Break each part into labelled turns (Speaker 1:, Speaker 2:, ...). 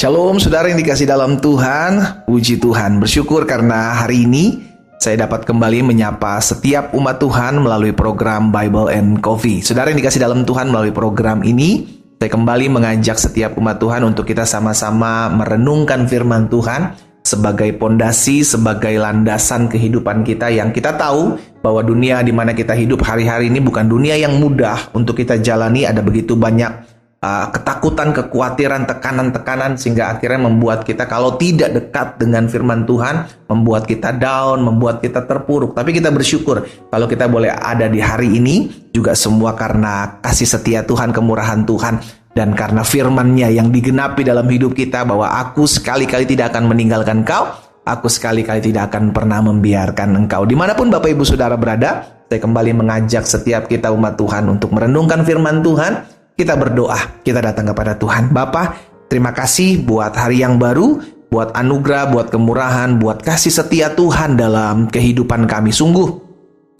Speaker 1: Shalom saudara yang dikasih dalam Tuhan, puji Tuhan. Bersyukur karena hari ini saya dapat kembali menyapa setiap umat Tuhan melalui program Bible and Coffee. Saudara yang dikasih dalam Tuhan, melalui program ini saya kembali mengajak setiap umat Tuhan untuk kita sama-sama merenungkan firman Tuhan sebagai pondasi, sebagai landasan kehidupan kita, yang kita tahu bahwa dunia di mana kita hidup hari-hari ini bukan dunia yang mudah untuk kita jalani. Ada begitu banyak ketakutan, kekhawatiran, tekanan-tekanan, sehingga akhirnya membuat kita kalau tidak dekat dengan firman Tuhan, membuat kita down, membuat kita terpuruk. Tapi kita bersyukur kalau kita boleh ada di hari ini juga semua karena kasih setia Tuhan, kemurahan Tuhan, dan karena firman-Nya yang digenapi dalam hidup kita, bahwa aku sekali-kali tidak akan meninggalkan kau, aku sekali-kali tidak akan pernah membiarkan engkau. Dimanapun Bapak Ibu Saudara berada, saya kembali mengajak setiap kita umat Tuhan untuk merenungkan firman Tuhan. Kita berdoa, kita datang kepada Tuhan. Bapa, terima kasih buat hari yang baru, buat anugerah, buat kemurahan, buat kasih setia Tuhan dalam kehidupan kami. Sungguh,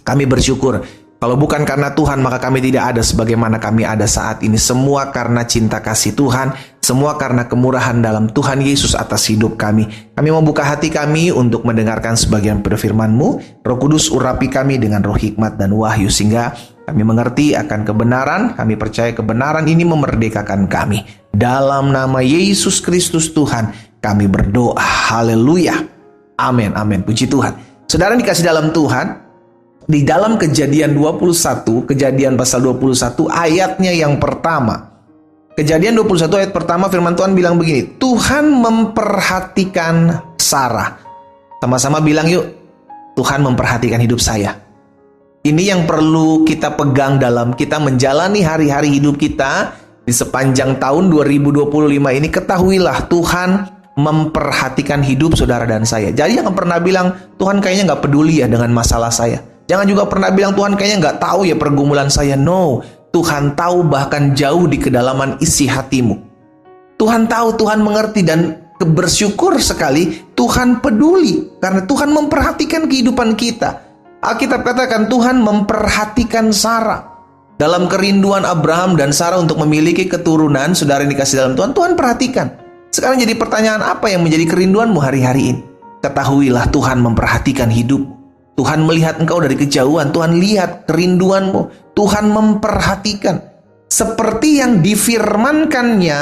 Speaker 1: kami bersyukur. Kalau bukan karena Tuhan, maka kami tidak ada sebagaimana kami ada saat ini. Semua karena cinta kasih Tuhan, semua karena kemurahan dalam Tuhan Yesus atas hidup kami. Kami mau buka hati kami untuk mendengarkan sebagian firman-Mu. Roh Kudus urapi kami dengan roh hikmat dan wahyu, sehingga kami mengerti akan kebenaran. Kami percaya kebenaran ini memerdekakan kami. Dalam nama Yesus Kristus Tuhan, kami berdoa. Haleluya. Amin, amin. Puji Tuhan. Saudara dikasih dalam Tuhan, di dalam Kejadian 21, Kejadian pasal 21 ayatnya yang pertama. Kejadian 21 ayat pertama, firman Tuhan bilang begini, Tuhan memperhatikan Sarah. Sama-sama bilang yuk, Tuhan memperhatikan hidup saya. Ini yang perlu kita pegang dalam kita menjalani hari-hari hidup kita di sepanjang tahun 2025 ini. Ketahuilah Tuhan memperhatikan hidup saudara dan saya. Jadi jangan pernah bilang Tuhan kayaknya nggak peduli ya dengan masalah saya. Jangan juga pernah bilang Tuhan kayaknya nggak tahu ya pergumulan saya. No, Tuhan tahu bahkan jauh di kedalaman isi hatimu. Tuhan tahu, Tuhan mengerti, dan bersyukur sekali Tuhan peduli karena Tuhan memperhatikan kehidupan kita. Alkitab katakan Tuhan memperhatikan Sarah. Dalam kerinduan Abraham dan Sarah untuk memiliki keturunan, saudara yang dikasih dalam Tuhan, Tuhan perhatikan. Sekarang jadi pertanyaan, apa yang menjadi kerinduanmu hari-hari ini? Ketahuilah Tuhan memperhatikan hidupmu. Tuhan melihat engkau dari kejauhan. Tuhan lihat kerinduanmu. Tuhan memperhatikan. Seperti yang difirmankannya,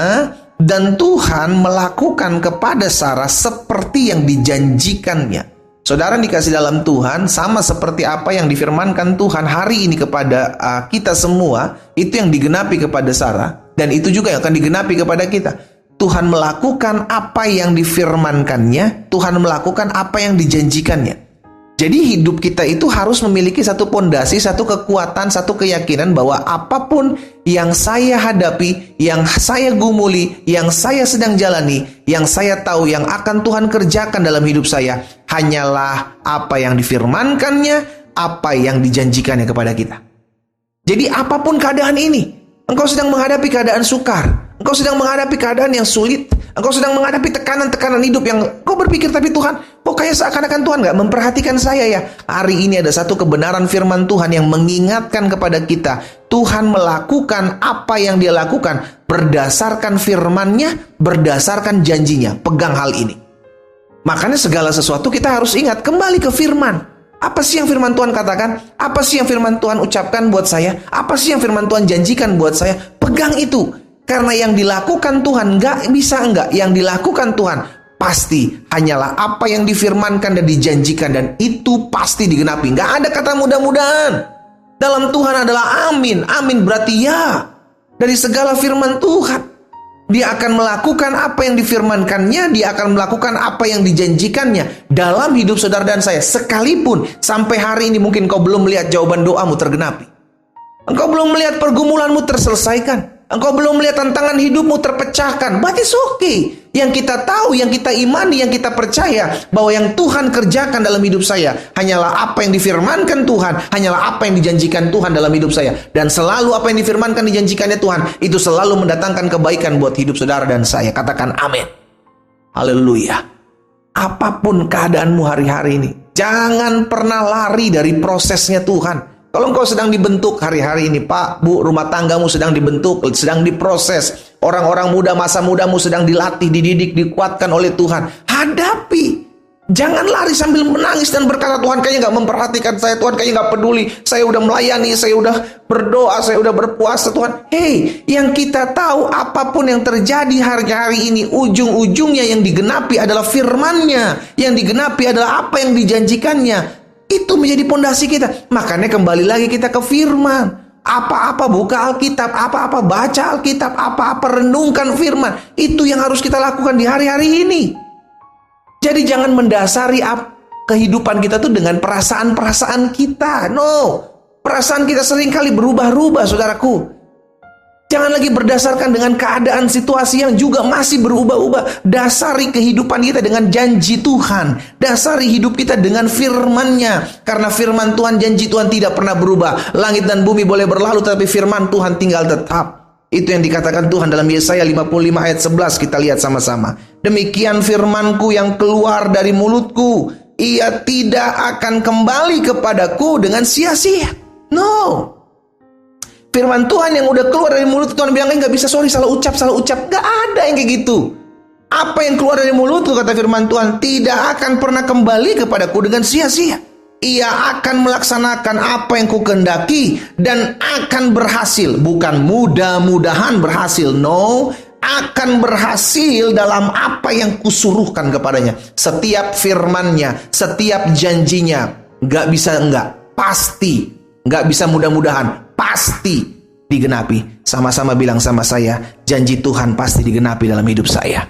Speaker 1: dan Tuhan melakukan kepada Sarah seperti yang dijanjikannya. Saudara dikasih dalam Tuhan, sama seperti apa yang difirmankan Tuhan hari ini kepada kita semua, itu yang digenapi kepada Sarah, dan itu juga yang akan digenapi kepada kita. Tuhan melakukan apa yang difirmankannya, Tuhan melakukan apa yang dijanjikannya. Jadi hidup kita itu harus memiliki satu pondasi, satu kekuatan, satu keyakinan bahwa apapun yang saya hadapi, yang saya gumuli, yang saya sedang jalani, yang saya tahu yang akan Tuhan kerjakan dalam hidup saya, hanyalah apa yang difirmankannya, apa yang dijanjikannya kepada kita. Jadi apapun keadaan ini, engkau sedang menghadapi keadaan sukar, engkau sedang menghadapi keadaan yang sulit, engkau sedang menghadapi tekanan-tekanan hidup yang kau berpikir, tapi Tuhan, kok kayak seakan-akan Tuhan gak memperhatikan saya ya? Hari ini ada satu kebenaran firman Tuhan yang mengingatkan kepada kita. Tuhan melakukan apa yang Dia lakukan berdasarkan firman-Nya, berdasarkan janjinya. Pegang hal ini. Makanya segala sesuatu kita harus ingat, kembali ke firman. Apa sih yang firman Tuhan katakan? Apa sih yang firman Tuhan ucapkan buat saya? Apa sih yang firman Tuhan janjikan buat saya? Pegang itu. Karena yang dilakukan Tuhan nggak bisa enggak. Yang dilakukan Tuhan pasti hanyalah apa yang difirmankan dan dijanjikan, dan itu pasti digenapi. Nggak ada kata mudah-mudahan. Dalam Tuhan adalah amin. Amin berarti ya. Dari segala firman Tuhan, Dia akan melakukan apa yang difirmankannya, Dia akan melakukan apa yang dijanjikannya dalam hidup saudara dan saya. Sekalipun sampai hari ini mungkin kau belum melihat jawaban doamu tergenapi. Engkau belum melihat pergumulanmu terselesaikan. Engkau belum melihat tantangan hidupmu terpecahkan. But it's okay. Yang kita tahu, yang kita imani, yang kita percaya bahwa yang Tuhan kerjakan dalam hidup saya hanyalah apa yang difirmankan Tuhan, hanyalah apa yang dijanjikan Tuhan dalam hidup saya. Dan selalu apa yang difirmankan, dijanjikannya Tuhan, itu selalu mendatangkan kebaikan buat hidup saudara dan saya. Katakan amin. Haleluya. Apapun keadaanmu hari-hari ini, jangan pernah lari dari prosesnya Tuhan. Kalau engkau sedang dibentuk hari-hari ini, Pak, Bu, rumah tanggamu sedang dibentuk, sedang diproses. Orang-orang muda, masa mudamu sedang dilatih, dididik, dikuatkan oleh Tuhan. Hadapi. Jangan lari sambil menangis dan berkata, Tuhan kayaknya gak memperhatikan saya, Tuhan kayaknya gak peduli. Saya udah melayani, saya udah berdoa, saya udah berpuasa, Tuhan. Hei, yang kita tahu apapun yang terjadi hari-hari ini, ujung-ujungnya yang digenapi adalah firman-Nya. Yang digenapi adalah apa yang dijanjikannya. Itu menjadi pondasi kita. Makanya kembali lagi kita ke firman. Apa-apa buka Alkitab, apa-apa baca Alkitab, apa-apa renungkan firman. Itu yang harus kita lakukan di hari-hari ini. Jadi jangan mendasari kehidupan kita tuh dengan perasaan-perasaan kita. No, perasaan kita seringkali berubah-ubah, saudaraku. Jangan lagi berdasarkan dengan keadaan situasi yang juga masih berubah-ubah. Dasari kehidupan kita dengan janji Tuhan. Dasari hidup kita dengan firman-Nya. Karena firman Tuhan, janji Tuhan tidak pernah berubah. Langit dan bumi boleh berlalu, tapi firman Tuhan tinggal tetap. Itu yang dikatakan Tuhan dalam Yesaya 55 ayat 11. Kita lihat sama-sama. Demikian firman-Ku yang keluar dari mulut-Ku, ia tidak akan kembali kepadaku dengan sia-sia. No. Firman Tuhan yang udah keluar dari mulut Tuhan bilang, nggak bisa, sorry, salah ucap. Nggak ada yang kayak gitu. Apa yang keluar dari mulutku, kata firman Tuhan, tidak akan pernah kembali kepadaku dengan sia-sia. Ia akan melaksanakan apa yang kukehendaki dan akan berhasil. Bukan mudah-mudahan berhasil, no, akan berhasil dalam apa yang kusuruhkan kepadanya. Setiap firman-Nya, setiap janjinya, nggak bisa enggak, pasti. Nggak bisa mudah-mudahan, pasti digenapi. Sama-sama bilang sama saya, janji Tuhan pasti digenapi dalam hidup saya.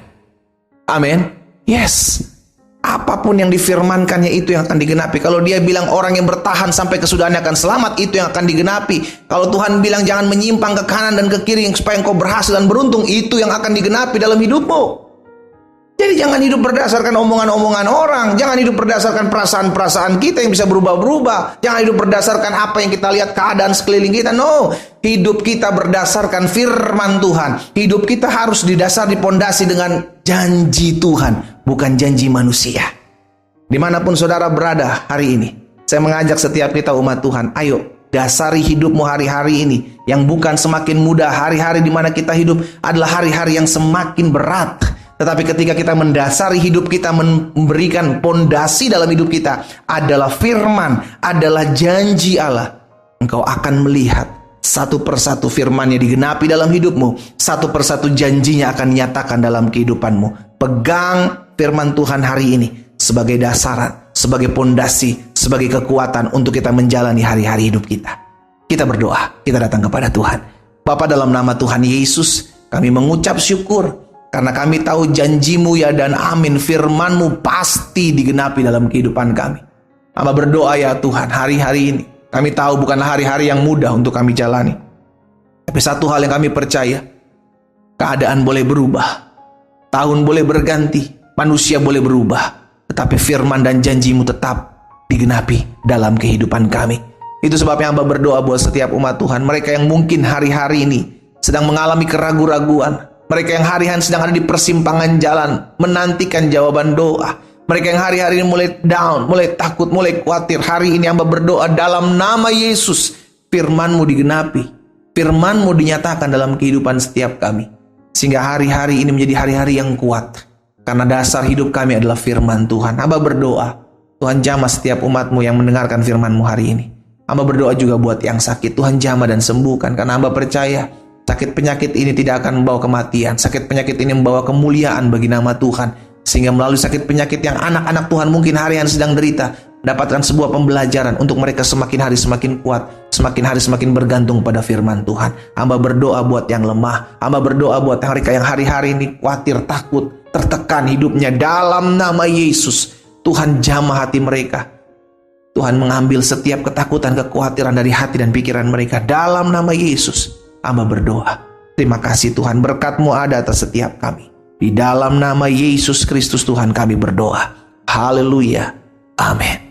Speaker 1: Amin. Yes. Apapun yang difirmankannya itu yang akan digenapi. Kalau dia bilang orang yang bertahan sampai kesudahannya akan selamat, itu yang akan digenapi. Kalau Tuhan bilang jangan menyimpang ke kanan dan ke kiri supaya engkau berhasil dan beruntung, itu yang akan digenapi dalam hidupmu. Jadi jangan hidup berdasarkan omongan-omongan orang. Jangan hidup berdasarkan perasaan-perasaan kita yang bisa berubah-berubah. Jangan hidup berdasarkan apa yang kita lihat keadaan sekeliling kita. No, hidup kita berdasarkan firman Tuhan. Hidup kita harus didasari pondasi dengan janji Tuhan, bukan janji manusia. Dimanapun saudara berada hari ini, saya mengajak setiap kita umat Tuhan, ayo dasari hidupmu hari-hari ini. Yang bukan semakin mudah, hari-hari di mana kita hidup adalah hari-hari yang semakin berat. Tetapi ketika kita mendasari hidup kita, memberikan pondasi dalam hidup kita adalah firman, adalah janji Allah, engkau akan melihat satu persatu firman-Nya digenapi dalam hidupmu, satu persatu janjinya akan nyatakan dalam kehidupanmu. Pegang firman Tuhan hari ini sebagai dasaran, sebagai pondasi, sebagai kekuatan untuk kita menjalani hari-hari hidup kita. Kita berdoa, kita datang kepada Tuhan. Bapa, dalam nama Tuhan Yesus, kami mengucap syukur karena kami tahu janji-Mu ya dan amin, firman-Mu pasti digenapi dalam kehidupan kami. Hamba berdoa ya Tuhan, hari-hari ini kami tahu bukanlah hari-hari yang mudah untuk kami jalani. Tapi satu hal yang kami percaya, keadaan boleh berubah, tahun boleh berganti, manusia boleh berubah, tetapi firman dan janji-Mu tetap digenapi dalam kehidupan kami. Itu sebabnya hamba berdoa buat setiap umat Tuhan, mereka yang mungkin hari-hari ini sedang mengalami keraguan-raguan, mereka yang hari-hari sedang ada di persimpangan jalan, menantikan jawaban doa. Mereka yang hari-hari ini mulai down, mulai takut, mulai khawatir. Hari ini hamba berdoa dalam nama Yesus, firman-Mu digenapi, firman-Mu dinyatakan dalam kehidupan setiap kami. Sehingga hari-hari ini menjadi hari-hari yang kuat. Karena dasar hidup kami adalah firman Tuhan. Hamba berdoa, Tuhan jamah setiap umat-Mu yang mendengarkan firman-Mu hari ini. Hamba berdoa juga buat yang sakit, Tuhan jamah dan sembuhkan. Karena hamba percaya, sakit penyakit ini tidak akan membawa kematian. Sakit penyakit ini membawa kemuliaan bagi nama Tuhan. Sehingga melalui sakit penyakit yang anak-anak Tuhan mungkin hari yang sedang derita, dapatkan sebuah pembelajaran untuk mereka semakin hari semakin kuat, semakin hari semakin bergantung pada firman Tuhan. Hamba berdoa buat yang lemah. Hamba berdoa buat mereka yang hari-hari ini khawatir, takut, tertekan hidupnya. Dalam nama Yesus, Tuhan jamah hati mereka. Tuhan mengambil setiap ketakutan, kekhawatiran dari hati dan pikiran mereka. Dalam nama Yesus, hamba berdoa. Terima kasih Tuhan, berkat-Mu ada atas setiap kami. Di dalam nama Yesus Kristus Tuhan kami berdoa. Haleluya. Amin.